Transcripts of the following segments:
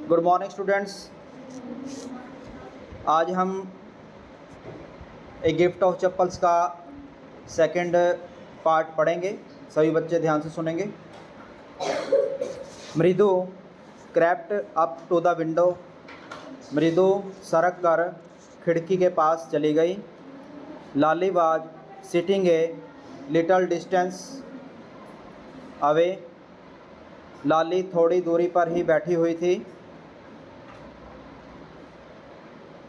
Good morning students. आज हम a gift of chappals का सेकंड पार्ट पढ़ेंगे। सभी बच्चे ध्यान से सुनेंगे। Mridu crept up to the window. Mridu सरक कर खिड़की के पास चली गई। Lali was sitting a little distance away. Lali थोड़ी दूरी पर ही बैठी हुई थी।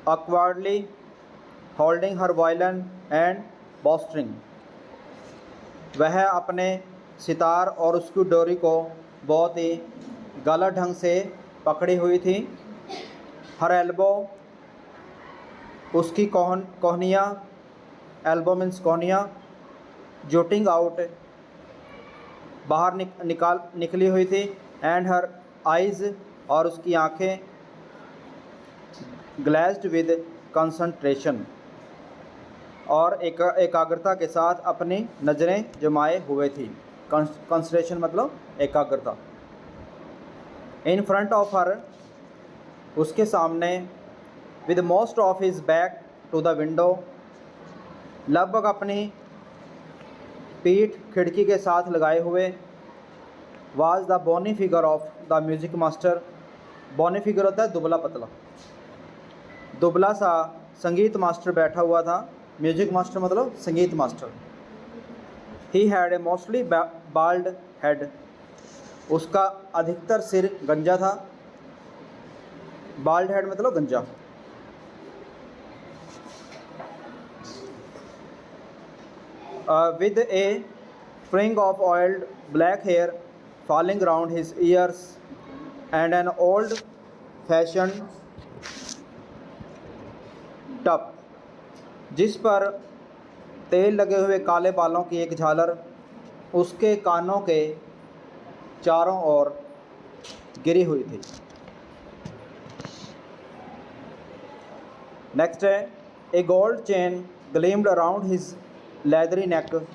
awkwardly holding her violin and bowstring। वह अपने सितार और उसकी डोरी को बहुत ही गलत ढंग से पकड़ी हुई थी। हर एल्बो उसकी कोहनियाँ, एल्बो मीन्स कोहनियाँ, जुटिंग आउट बाहर निकली हुई थी। एंड हर आइज़ और उसकी आँखें ग्लेज्ड विद कंसंट्रेशन और एकाग्रता के साथ अपनी नज़रें जमाए हुए थी। कंसंट्रेशन मतलब एकाग्रता। इन फ्रंट ऑफ हर उसके सामने, with most of his back to the window, लगभग अपनी पीठ खिड़की के साथ लगाए हुए, was the bony figure of the music master. Bony figure होता है दुबला पतला, दुबला सा संगीत मास्टर बैठा हुआ था। म्यूजिक मास्टर मतलब संगीत master. He had a mostly bald head. उसका अधिकतर सिर गंजा था। बाल्ड हेड मतलब गंजा। With a fringe of oiled black hair falling round his ears and an old fashion tuft, जिस पर तेल लगे हुए काले बालों की एक झालर उसके कानों के चारों ओर गिरी हुई थी। नेक्स्ट है, a gold chain gleamed around his leathery neck.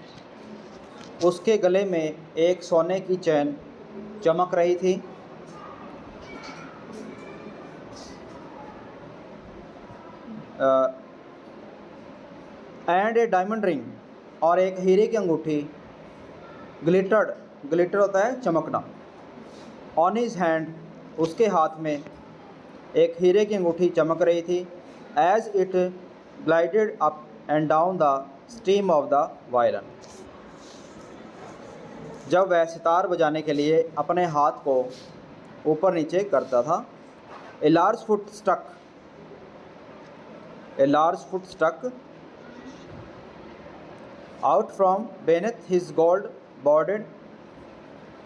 उसके गले में एक सोने की चैन चमक रही थी। एंड ए डायमंड रिंग, और एक हीरे की अंगूठी, ग्लिटर्ड, ग्लिटर होता है चमकना, ऑन हिज हैंड, उसके हाथ में एक हीरे की अंगूठी चमक रही थी। As it glided up and down the stream of the violin. जब वह सितार बजाने के लिए अपने हाथ को ऊपर नीचे करता था। A large foot stuck, a large foot stuck out from beneath his gold bordered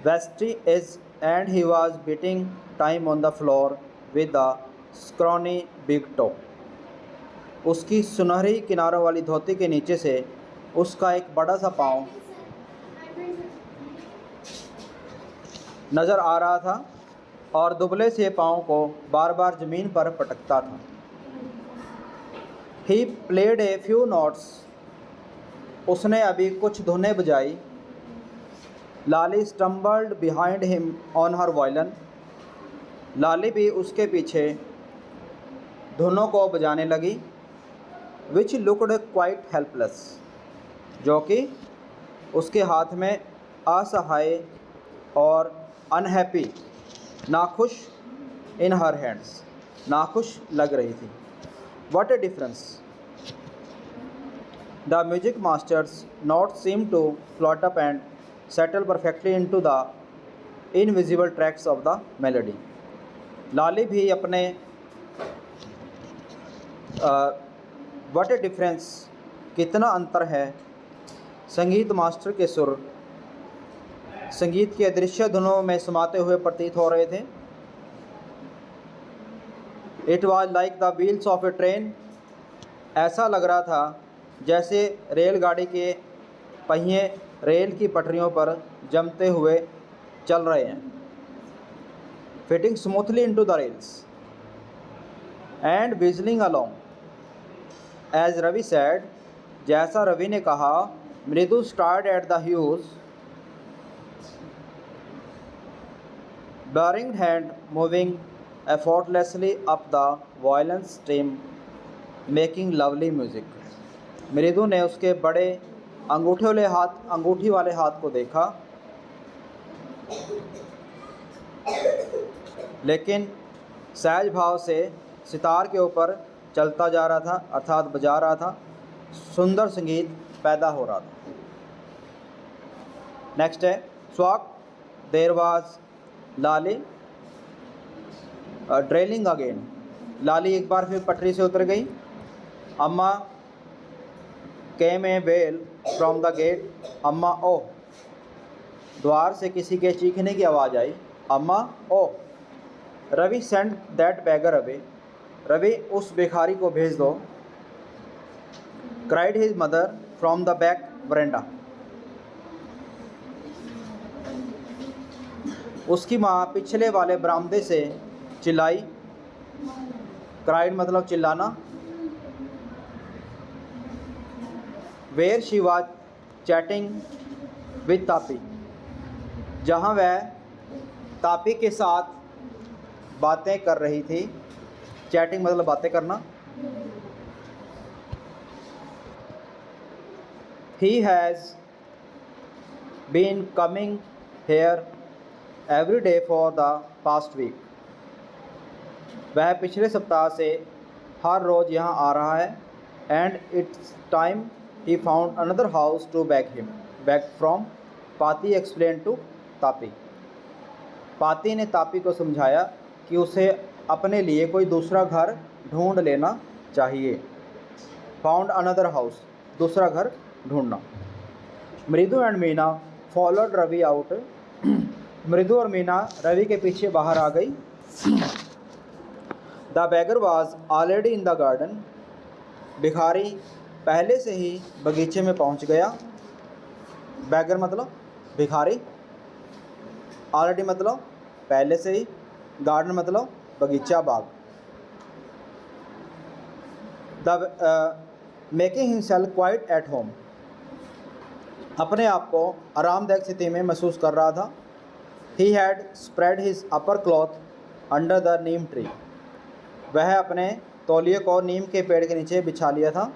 vesty edge, and he was beating time on the floor with a scrawny big toe। उसकी सुनहरी किनारों वाली धोती के नीचे से उसका एक बड़ा सा पाँव नज़र आ रहा था और दुबले से पाँव को बार बार ज़मीन पर पटकता था। He played a few notes, उसने अभी कुछ धुनें बजाई। लाली stumbled behind him on her violin, लाली भी उसके पीछे धुनों को बजाने लगी। Which looked quite helpless, जो कि उसके हाथ में असहाय और अनहैप्पी, नाखुश, in her hands, नाखुश लग रही थी। What a difference! The music master's notes seemed to float up and settle perfectly into the invisible tracks of the melody। लाली भी अपने what a difference, कितना अंतर है, संगीत मास्टर के सुर संगीत के अदृश्य धुनों में समाते हुए प्रतीत हो रहे थे। It was like the wheels of A train, ऐसा लग रहा था जैसे रेलगाड़ी के पहिए रेल की पटरियों पर जमते हुए चल रहे हैं। Fitting smoothly into the rails and whistling along as Ravi said, जैसा रवि ने कहा। Mridu stared at the huge bearing hand moving effortlessly up the violin stream, making lovely music. मृदु ने उसके बड़े अंगूठी वाले हाथ को देखा, लेकिन सहज भाव से सितार के ऊपर चलता जा रहा था, अर्थात बजा रहा था, सुंदर संगीत पैदा हो रहा था। नेक्स्ट है स्वाक देर वाज लाली ड्रेलिंग अगेन। लाली एक बार फिर पटरी से उतर गई। अम्मा केम ए वेल फ्रॉम द गेट। अम्मा ओ, द्वार से किसी के चीखने की आवाज़ आई। अम्मा ओ। Ravi send that beggar away. Ravi उस भिखारी को भेज दो। Cried his mother from the back verandah. उसकी माँ पिछले वाले बरामदे से चिल्लाई। क्राइड मतलब चिल्लाना। Where she was chatting with Tapi, जहाँ वह तापी के साथ बातें कर रही थी। चैटिंग मतलब बातें करना। He has been coming here every day for the past week. वह पिछले सप्ताह से हर रोज़ यहाँ आ रहा है। And it's time he found another house to beg from. Pati explain to Tapi. Pati ने तापी को समझाया कि उसे अपने लिए कोई दूसरा घर ढूंढ लेना चाहिए। फाउंड अनदर हाउस, दूसरा घर ढूंढना। Mridu and Meena followed Ravi out. Mridu और मीना रवि के पीछे बाहर आ गई। The beggar was already in the garden. भिखारी पहले से ही बगीचे में पहुंच गया। बैगर मतलब भिखारी, ऑलरेडी मतलब पहले से ही, गार्डन मतलब बगीचा, बाग। The making himself quite at home. अपने आप को आरामदायक स्थिति में महसूस कर रहा था। He had spread his upper cloth under the neem tree. वह अपने तौलिए को नीम के पेड़ के नीचे बिछा लिया था।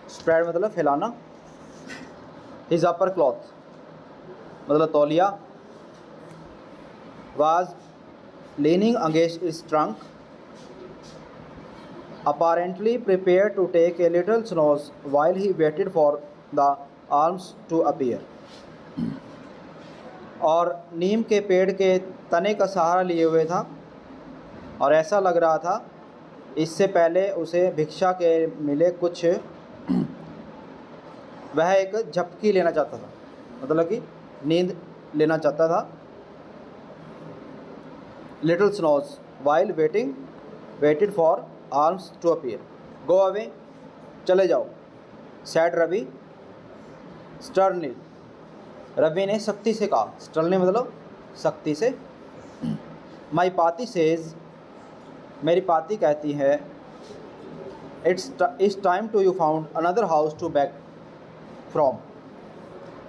स्प्रेड मतलब फैलाना। हिज अपर क्लॉथ मतलब तौलिया। Was leaning against his trunk, apparently prepared to take a little snooze while he waited for the arms to appear. और नीम के पेड़ के तने का सहारा लिए हुए था और ऐसा लग रहा था इससे पहले उसे भिक्षा के मिले कुछ वह एक झपकी लेना चाहता था, मतलब कि नींद लेना चाहता था। Little snooze while waited for alms to appear. Go away, चले जाओ। Sad Ravi sternly. रवि ने सख्ती से कहा। स्टर्नली मतलब सख्ती से। माई पाती सेज, मेरी पाती कहती है, it's time to you found another house to beg from.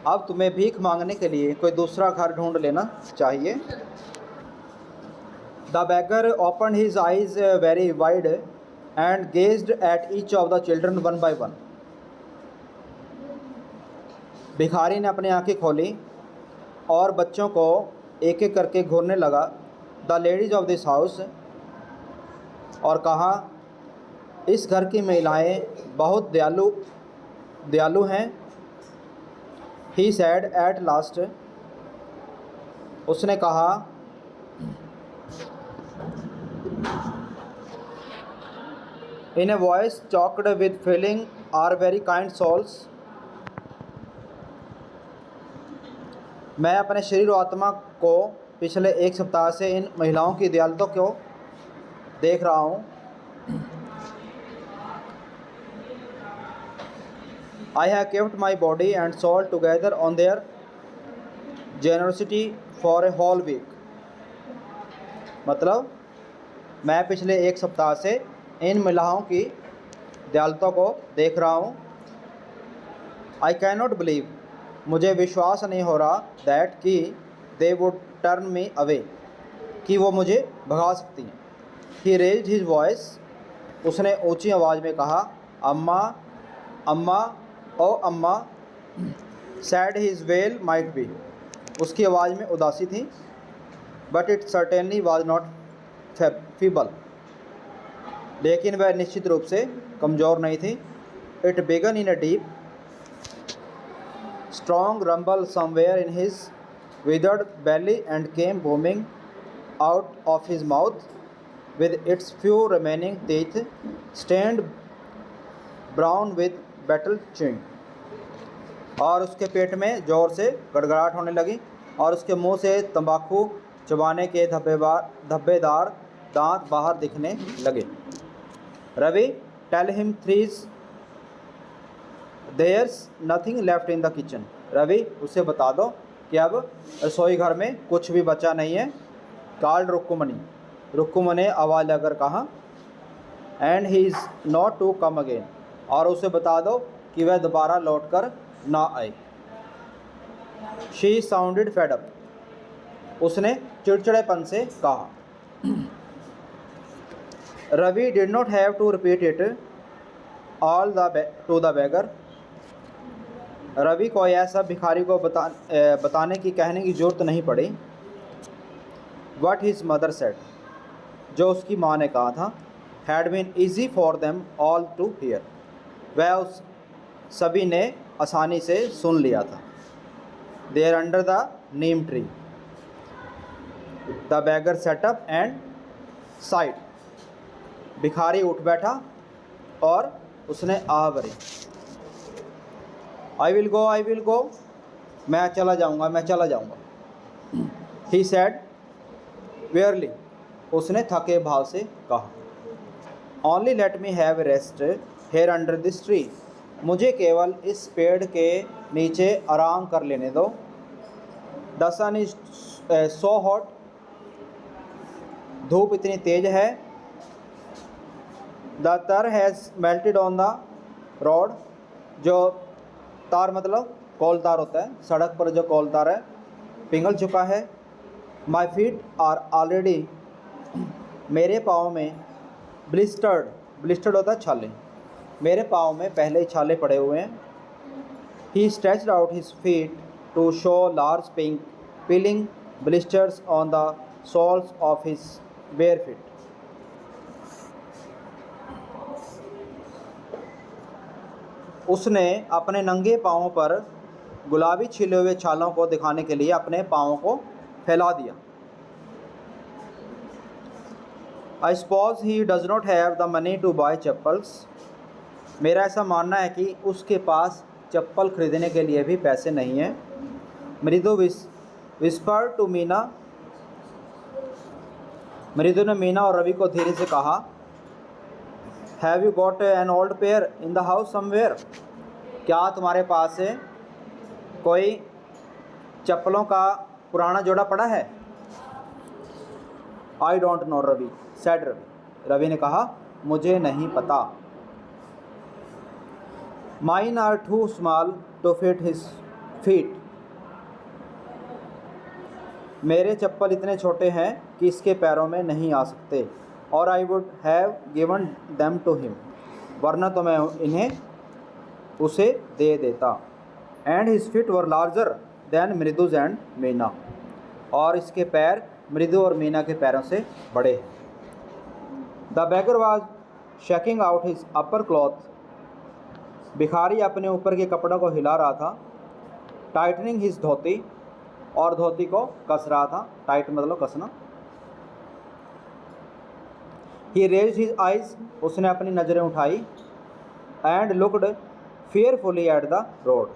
अब तुम्हें भीख मांगने के लिए कोई दूसरा घर ढूंढ लेना चाहिए। The bagger open his eyes very wide and gazed at each of the children one by one. भिखारी ने अपनी आंखें खोली और बच्चों को एक एक करके घूरने लगा। The ladies of this house, और कहा, इस घर की महिलाएं बहुत दयालु हैं। ही सैड एट लास्ट, उसने कहा, in a voice choked with feeling, are very kind souls. मैं अपने शरीर और आत्मा को पिछले एक सप्ताह से इन महिलाओं की दयालुता को देख रहा हूँ। I have kept my body and soul together on their generosity for a whole week. मतलब मैं पिछले एक सप्ताह से इन महिलाओं की दयालुता को देख रहा हूँ। I cannot believe, मुझे विश्वास नहीं हो रहा, that कि they would turn me away, कि वो मुझे भगा सकती हैं। ही रेज्ड हिज वॉइस, उसने ऊंची आवाज़ में कहा, अम्मा अम्मा ओ अम्मा। Sad his well might be, उसकी आवाज़ में उदासी थी। But it certainly was not feeble, लेकिन वह निश्चित रूप से कमज़ोर नहीं थी। It began in a deep strong rumble somewhere in his withered belly and came booming out of his mouth with its few remaining teeth stained brown with battle chewing। और उसके पेट में ज़ोर से गड़गड़ाहट होने लगी और उसके मुंह से तंबाकू चबाने के धब्बेदार दांत बाहर दिखने लगे। Ravi, tell him there's there's nothing left in the kitchen. Ravi, उसे बता दो कि अब रसोई घर में कुछ भी बचा नहीं है। कॉल्ड रुक्कुमनी, रुक्कुम ने आवाज़ लगाकर कहा। And he is not to come again, और उसे बता दो कि वह दोबारा लौटकर ना आए। शी साउंडेड फेड अप, उसने चिड़चिड़ेपन से कहा। Ravi did not have to repeat it all to the beggar. Ravi को ऐसा भिखारी को बताने की कहने की ज़रूरत नहीं पड़ी। वट हिज मदर सेड, जो उसकी माँ ने कहा था, had been easy for them all to hear, वह उस सभी ने आसानी से सुन लिया था। There under the neem tree the beggar sat up and sighed, भिखारी उठ बैठा और उसने आह भरी। आई विल गो, मैं चला जाऊँगा। ही सैड वेयरली, उसने थके भाव से कहा। Only let me have rest here under this tree, मुझे केवल इस पेड़ के नीचे आराम कर लेने दो। The sun is so hot, धूप इतनी तेज है। The tar has melted on the road, जो तार मतलब कोलतार होता है, सड़क पर जो कोलतार है पिघल चुका है। माई फीट आर ऑलरेडी, मेरे पाँव में ब्लिस्टर्ड होता है छाले, मेरे पाँव में पहले ही छाले पड़े हुए हैं। He stretched out his feet to show large pink peeling blisters on the soles of his bare feet. उसने अपने नंगे पाँवों पर गुलाबी छिले हुए छालों को दिखाने के लिए अपने पाँवों को फैला दिया। I suppose he does not have the money to buy chappals, मेरा ऐसा मानना है कि उसके पास चप्पल खरीदने के लिए भी पैसे नहीं हैं। मृदु विस्पर टू मीना, मृदु ने मीना और रवि को धीरे से कहा। Have you got an old pair in the house somewhere, क्या तुम्हारे पास कोई चप्पलों का पुराना जोड़ा पड़ा है? I don't know Ravi said Ravi, Ravi ने कहा, मुझे नहीं पता। Mine are too small to fit his feet, मेरे चप्पल इतने छोटे हैं कि इसके पैरों में नहीं आ सकते। और I would have given them to him, वरना तो मैं इन्हें उसे दे देता। And his feet were larger than Mridu's and Meena, और इसके पैर मृदु और मीना के पैरों से बड़े हैं। The beggar was shaking out his upper cloth, भिखारी अपने ऊपर के कपड़ों को हिला रहा था। टाइटनिंग हिज धोती, और धोती को कस रहा था। टाइट मतलब कसना। ही रेज्ड हिज आइज, उसने अपनी नज़रें उठाई। And looked fearfully at the road,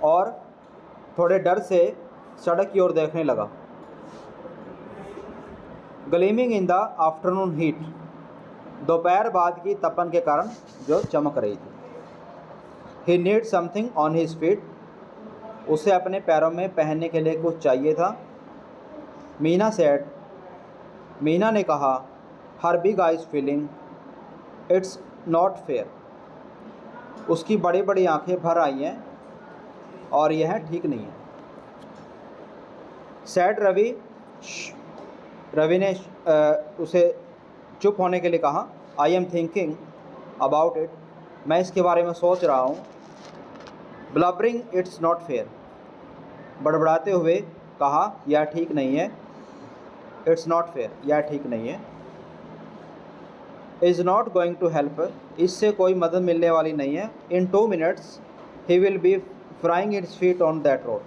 और थोड़े डर से सड़क की ओर देखने लगा। Gleaming in the afternoon heat, दोपहर बाद की तपन के कारण जो चमक रही थी। He need something on his feet, उसे अपने पैरों में पहनने के लिए कुछ चाहिए था। मीना सेड, मीना ने कहा, her big eyes feeling it's not fair, उसकी बड़ी बड़ी आंखें भर आई हैं और यह ठीक नहीं है। सेड रवि, रवि ने उसे चुप होने के लिए कहा। I am thinking about it, मैं इसके बारे में सोच रहा हूँ। ब्लबरिंग इट्स नॉट फेयर, बड़बड़ाते हुए कहा यह ठीक नहीं है। इट्स नॉट फेयर, यह ठीक नहीं है। Is not going to help, इससे कोई मदद मिलने वाली नहीं है। In 2 minutes he will be frying its feet on that road,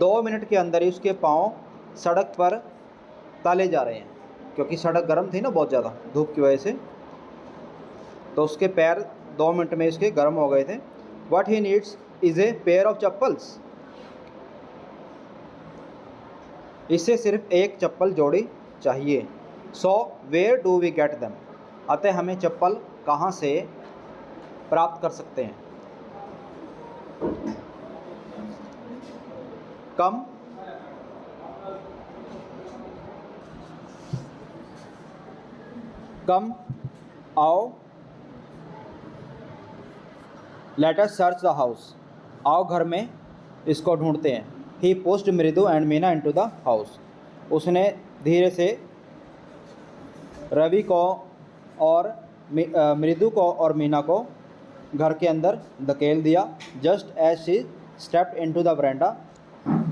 2 minute के अंदर ही उसके पाँव सड़क पर तले जा रहे हैं, क्योंकि सड़क गर्म थी ना बहुत ज़्यादा धूप की वजह से, तो उसके पैर 2 मिनट में इसके गर्म हो गए थे। What he needs is a pair of chappals, इससे सिर्फ एक चप्पल जोड़ी चाहिए। So where do we get them, अतः हमें चप्पल कहाँ से प्राप्त कर सकते हैं। कम कम आओ, let us search the house, आओ घर में इसको ढूंढते हैं। ही पुश्ड मृदु and Meena into the house, उसने धीरे से रवि को और मृदु को और मीना को घर के अंदर धकेल दिया। Just as she stepped into the veranda,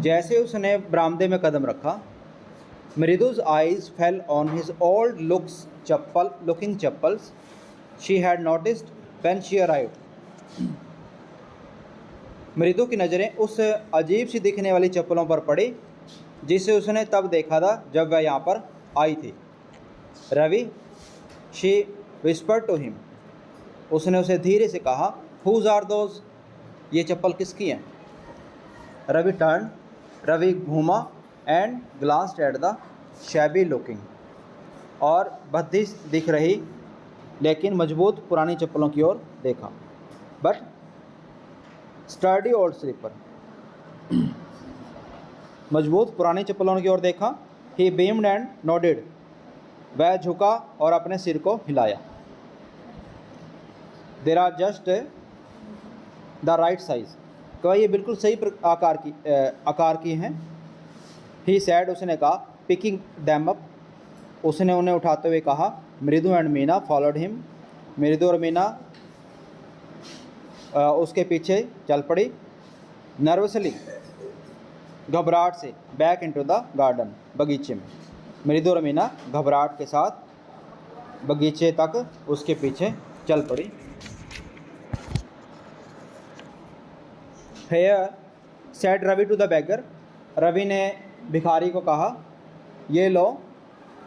जैसे उसने बरामदे में कदम रखा, मृदु's eyes fell on his old looking chappals she had noticed when she arrived. मृदु की नज़रें उस अजीब सी दिखने वाली चप्पलों पर पड़ी जिसे उसने तब देखा था जब वह यहाँ पर आई थी। Ravi, she whispered to him, उसने उसे धीरे से कहा, whose are those, ये चप्पल किसकी हैं। रवि टर्न, रवि घूमा and glanced at the shabby looking, और भद्दी दिख रही लेकिन मजबूत पुरानी चप्पलों की ओर देखा। बट स्टर्डी ओल्ड स्लीपर, मजबूत पुरानी चप्पलों की ओर देखा। ही बीम्ड एंड नोडेड, वह झुका और अपने सिर को हिलाया। There are just the right size, क्या ये बिल्कुल सही आकार की हैं। ही सैड, उसने कहा, पिकिंग दैम अप, उसने उन्हें उठाते हुए कहा। मृदु एंड मीना फॉलोड हिम, मृदु और मीना उसके पीछे चल पड़ी। नर्वसली, घबराहट से, बैक इनटू द गार्डन, बगीचे में। मृदु और मीना घबराहट के साथ बगीचे तक उसके पीछे चल पड़ी। Here said Ravi to the beggar, Ravi ने भिखारी को कहा, ये लो।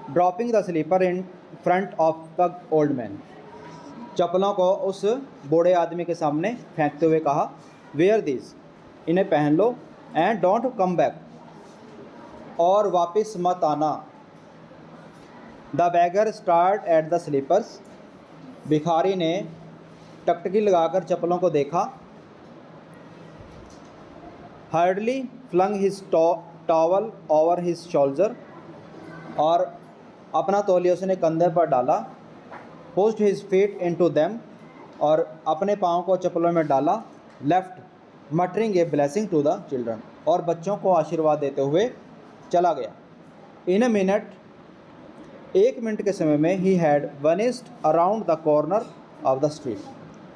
Dropping the slipper in front of the old man, चप्पलों को उस बूढ़े आदमी के सामने फेंकते हुए कहा, वेयर दिस, इन्हें पहन लो। एंड डोंट कम बैक, और वापस मत आना। The beggar stared at the slippers, भिखारी ने टकटकी लगाकर चप्पलों को देखा। Hurriedly flung his towel over his shoulder, और अपना तौलिया उसने कंधे पर डाला। Pushed his feet into them, और अपने पाँव को चप्पलों में डाला। Left muttering a blessing to the children, और बच्चों को आशीर्वाद देते हुए चला गया। इन अ मिनट, 1 मिनट के समय में, he had vanished around the corner of the street,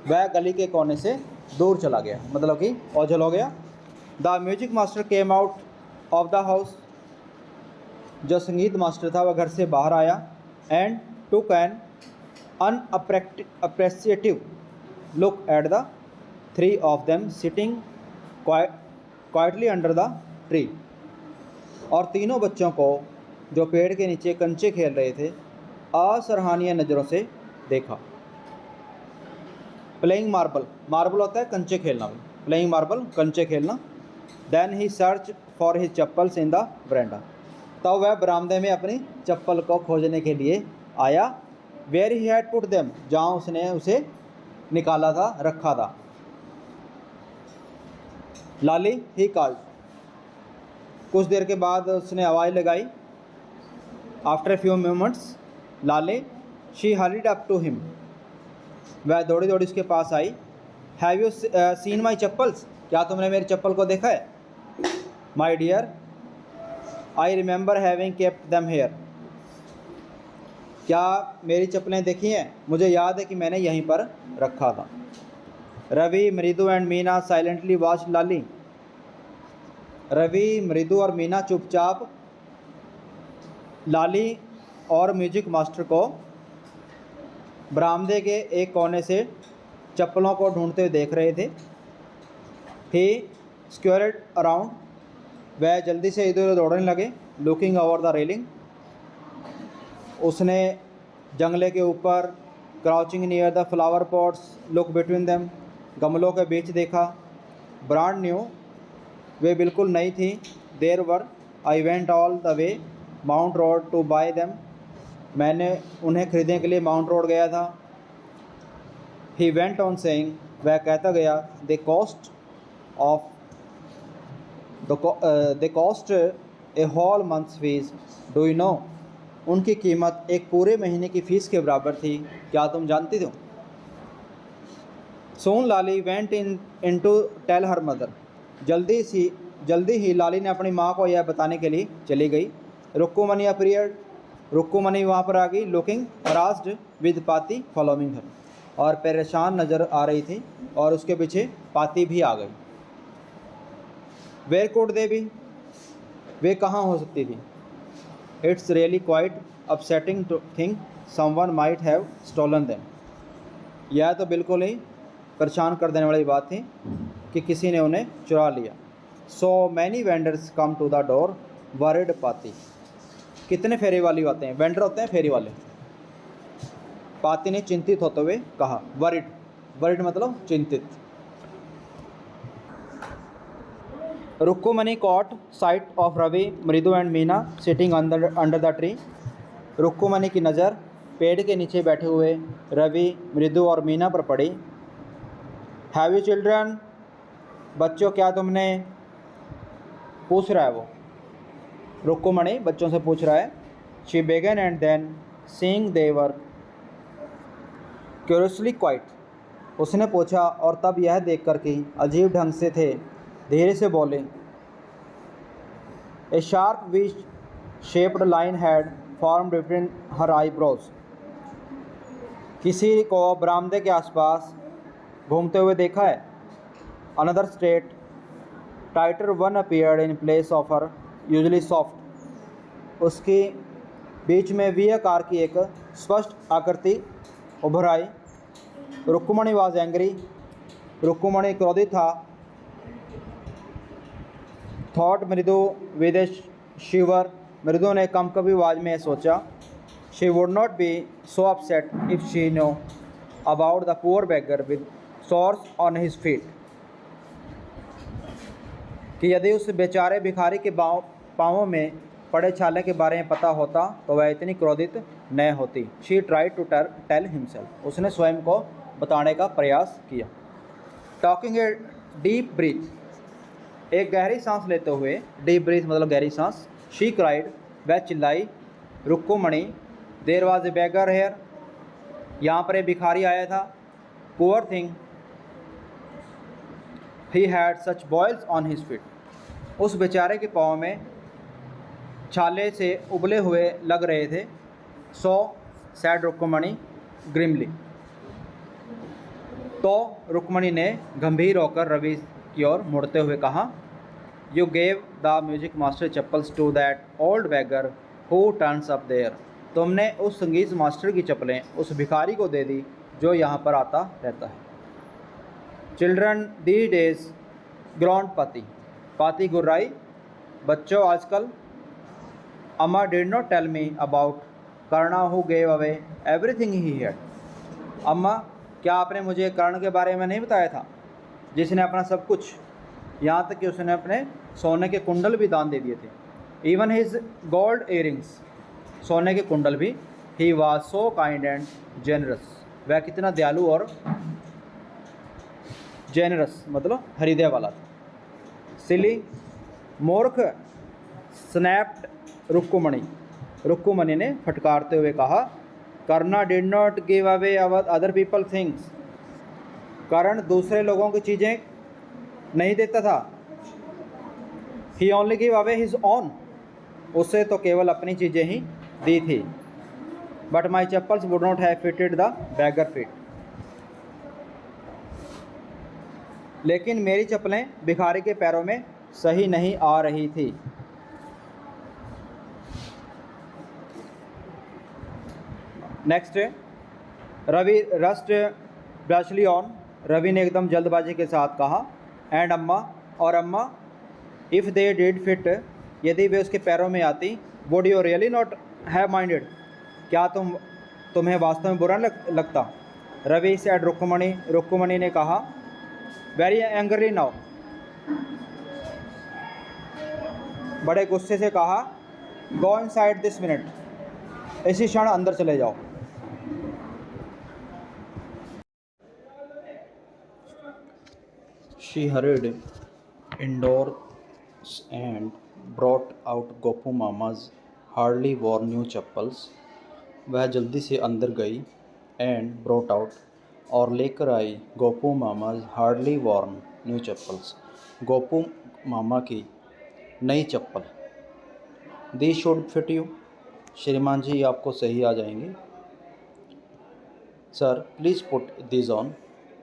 वह गली के कोने से दूर चला गया, मतलब कि ओझल हो गया। The music master came out of the house, जो संगीत मास्टर था वह घर से बाहर आया। And took an unappreciative look at the 3 of them sitting quietly under the tree, और तीनों बच्चों को जो पेड़ के नीचे कंचे खेल रहे थे असराहनीय नज़रों से देखा। प्लेइंग मार्बल, मार्बल होता है कंचे खेलना, प्लेइंग मार्बल कंचे खेलना। Then he search for his chappals in the veranda, तब वह बरामदे में अपनी चप्पल को खोजने के लिए आया। Where he had put them, जहाँ उसने उसे निकाला था, रखा था। लाली, ही कॉल्ड, कुछ देर के बाद उसने आवाज़ लगाई। After a few moments, Lali, she hurried up to him, वह दौड़ी दौड़ी उसके पास आई। Have you seen my chappals, क्या तुमने मेरी चप्पल को देखा है। My dear, I remember having kept them here. क्या मेरी चप्पलें देखी हैं? मुझे याद है कि मैंने यहीं पर रखा था। Ravi, Mridu and Meena silently watch लाली। रवि, मृदु और मीना चुपचाप लाली और म्यूजिक मास्टर को बरामदे के एक कोने से चप्पलों को ढूंढते हुए देख रहे थे। ही स्क्वेयर्ड अराउंड, वह जल्दी से इधर उधर दौड़ने लगे। लुकिंग ओवर द रेलिंग, उसने जंगले के ऊपर, crouching near the flower pots, look between them, गमलों के बीच देखा। ब्रांड न्यू, वे बिल्कुल नई थी। Therefore, I went all the way Mount Road to buy them, मैंने उन्हें खरीदने के लिए माउंट रोड गया था। ही वेंट ऑन सेइंग, वह कहता गया, the cost of the cost a whole month's fees, do you know, उनकी कीमत एक पूरे महीने की फ़ीस के बराबर थी, क्या तुम जानती हो? Soon Lali went in to tell her mother, जल्दी ही लाली ने अपनी माँ को यह बताने के लिए चली गई। रुक्कुमनी अपीयर्ड, रुक्कुमनी वहाँ पर आ गई। लुकिंग हरास्ड विद पाती फॉलोइंग हर, और परेशान नज़र आ रही थी और उसके पीछे पाती भी आ गई। वेयर कुड दे बी, वे कहाँ हो सकती थी? It's really quite upsetting to think someone might have stolen them, यह तो बिल्कुल ही परेशान कर देने वाली बात थी कि किसी ने उन्हें चुरा लिया। So many vendors come to the door worried Pati, कितने फेरी वाली आते हैं? वेंडर होते हैं फेरी वाले। पाती ने चिंतित होते हुए कहा। वरिड, वरिड मतलब चिंतित। Rukkumani caught sight of Ravi, Mridu and Meena sitting under the tree, Rukkumani की नज़र पेड़ के नीचे बैठे हुए रवि, मृदु और मीना पर पड़ी। हैव यू चिल्ड्रन, बच्चों क्या तुमने, पूछ रहा है वो, रुक्कुमनी बच्चों से पूछ रहा है। She began and then seeing they were curiously quiet, उसने पूछा और तब यह देखकर कि अजीब ढंग से थे, धीरे से बोले। A sharp V shaped line had form between her eyebrows, किसी को बरामदे के आसपास घूमते हुए देखा है। Another straight tighter one appeared in place of her usually soft, उसकी बीच में वी आकार की एक स्पष्ट आकृति उभर आई। रुक्कुमणी वाज एंग्री, रुक्कुमणी क्रोधित था। थॉट मृदु विद ए शिवर, मृदु ने कम कभी आवाज में सोचा। She would not be so upset if she know about the poor beggar with swords on his feet, कि यदि उस बेचारे भिखारी के पाँवों में पड़े छाले के बारे में पता होता तो वह इतनी क्रोधित न होती। She tried to tell himself, उसने स्वयं को बताने का प्रयास किया। टॉकिंग ए डीप ब्रीथ, एक गहरी सांस लेते हुए, डीप ब्रीथ मतलब गहरी सांस। शी क्राइड, वह चिल्लाई। Rukkumani, there was a beggar here, यहाँ पर एक भिखारी आया था। Poor thing he had such boils on his feet, उस बेचारे के पाँव में छाले से उबले हुए लग रहे थे। सो सैड रुक्कुमणी ग्रिमली, तो रुक्मिणी ने गंभीर होकर रवि की ओर मुड़ते हुए कहा, you gave the music master chappals to that old beggar who turns up there, तुमने उस संगीत मास्टर की चप्पलें उस भिखारी को दे दी जो यहाँ पर आता रहता है। चिल्ड्रन दी डेज ग्रॉन्ड पाती, पाती गुर्राई, बच्चों आजकल। Amma did not tell me about Karna who gave away everything he had, अम्मा क्या आपने मुझे कर्ण के बारे में नहीं बताया था जिसने अपना सब कुछ, यहाँ तक कि उसने अपने सोने के कुंडल भी दान दे दिए थे। इवन हिज गोल्ड इयरिंग्स, सोने के कुंडल भी। He was so kind and generous, वह कितना दयालु और जेनरस मतलब हृदय वाला था। सिली, मूर्ख, स्नैप्ड रुक्कुमणी, रुक्कुमणी ने फटकारते हुए कहा। Karna did not give away other people things, Karna दूसरे लोगों की चीज़ें नहीं देता था। He only give away his own, उसे तो केवल अपनी चीज़ें ही दी थी। But my chappals would not have fitted the beggar feet. लेकिन मेरी चप्पलें भिखारी के पैरों में सही नहीं आ रही थी। Next, Ravi rushed brashly on. Ravi ने एकदम जल्दबाजी के साथ कहा। एंड अम्मा, और अम्मा, इफ़ दे डिड फिट, यदि वे उसके पैरों में आती, would you really not have minded, क्या तुम्हें वास्तव में बुरा लगता? रवि सेड रुक्मणी, रुक्मणी ने कहा। वेरी एंग्री नाउ, बड़े गुस्से से कहा। गो इनसाइड दिस मिनट, इसी क्षण अंदर चले जाओ। She hurried indoors and brought out Gopu mama's hardly worn new chappals. वह जल्दी से अंदर गई एंड ब्रॉट आउट, और लेकर आई Gopu mama's hardly worn new chappals, Gopu मामा की नई चप्पल। These should fit you, श्रीमान जी आपको सही आ जाएंगे। Sir please put this on,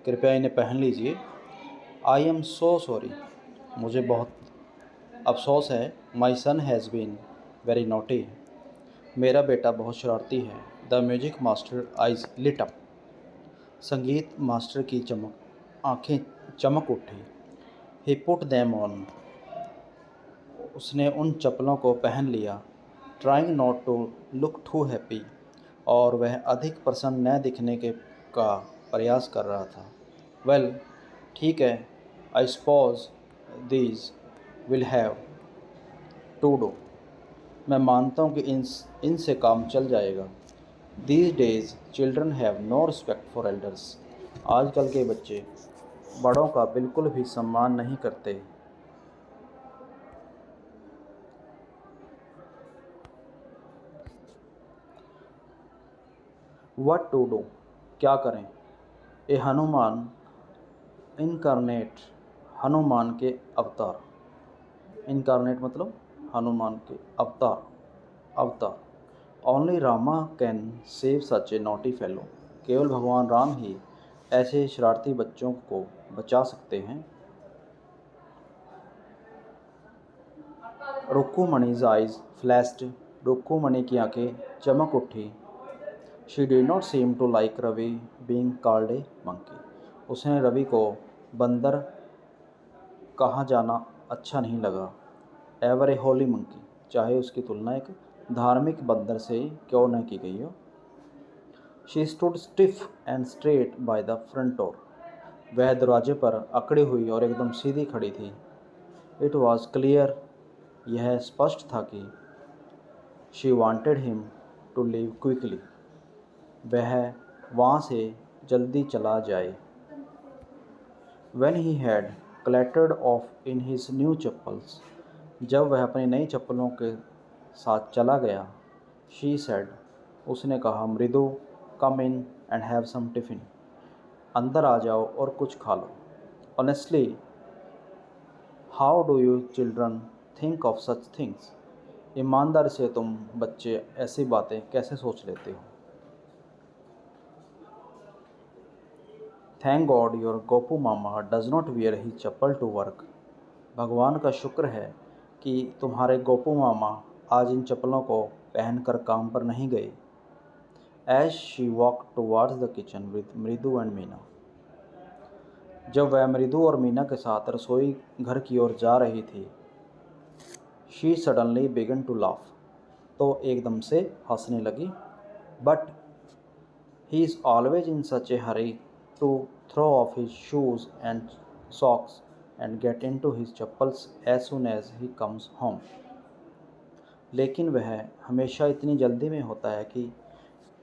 कृपया इन्हें पहन लीजिए। आई एम सो सॉरी, मुझे बहुत अफसोस है। My son has been very naughty, मेरा बेटा बहुत शरारती है। The music master eyes lit up, संगीत मास्टर की आँखें चमक उठी। ही पुट दैम ऑन, उसने उन चप्पलों को पहन लिया। Trying not to look too happy, और वह अधिक प्रसन्न न दिखने का प्रयास कर रहा था। वेल, ठीक है, I suppose these will have to do, मैं मानता हूँ कि इनसे काम चल जाएगा। These days children have no respect for elders, आजकल के बच्चे बड़ों का बिल्कुल भी सम्मान नहीं करते। व्हाट टू डू, क्या करें? ए हनुमान इनकारनेट, हनुमान के अवतार। इनकारनेट मतलब हनुमान के अवतार। Only Rama can save such A naughty fellow, केवल भगवान राम ही ऐसे शरारती बच्चों को बचा सकते हैं। रुक्कुमणि's eyes flashed, रुक्कुमणि की आंखें चमक उठी। She did not seem to like Ravi being called a monkey, उसने रवि को बंदर कहा जाना अच्छा नहीं लगा। Ever a holy monkey, चाहे उसकी तुलना एक धार्मिक बंदर से क्यों न की गई हो। She stood stiff and straight by the front door, वह दरवाजे पर अकड़ी हुई और एकदम सीधी खड़ी थी। It was clear, यह स्पष्ट था कि She wanted him to leave quickly, वह वहाँ से जल्दी चला जाए। When he had clattered off in his new chappals, जब वह अपनी नई चप्पलों के साथ चला गया। She said, उसने कहा। मृदु, come in and have some tiffin, अंदर आ जाओ और कुछ खा लो। Honestly, how do you children think of such things, ईमानदारी से तुम बच्चे ऐसी बातें कैसे सोच लेते हो? Thank God your Gopu mama does not wear his chappal to work, भगवान का शुक्र है कि तुम्हारे गोपू मामा आज इन चप्पलों को पहनकर काम पर नहीं गए। As she walked towards the kitchen with मृदु and मीना, जब वह मृदु और मीना के साथ रसोई घर की ओर जा रही थी। She suddenly began to laugh, तो एकदम से हंसने लगी। But he is always in such a hurry to throw off his shoes and socks and get into his chappals as soon as he comes home, लेकिन वह हमेशा इतनी जल्दी में होता है कि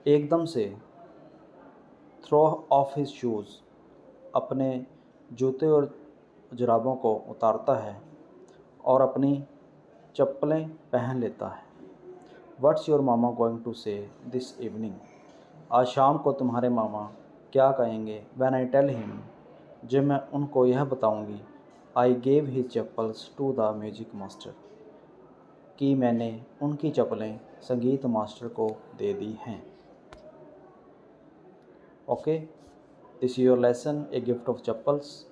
एकदम से थ्रो ऑफ हिज शूज़, अपने जूते और जुराबों को उतारता है और अपनी चप्पलें पहन लेता है। What's your mama going to say this evening, आज शाम को तुम्हारे मामा क्या कहेंगे? व्हेन आई टेल हिम, जब मैं उनको यह बताऊंगी। I gave his chappals to the music master, कि मैंने उनकी चप्पलें संगीत मास्टर को दे दी हैं। Okay, this your lesson a gift of chappals.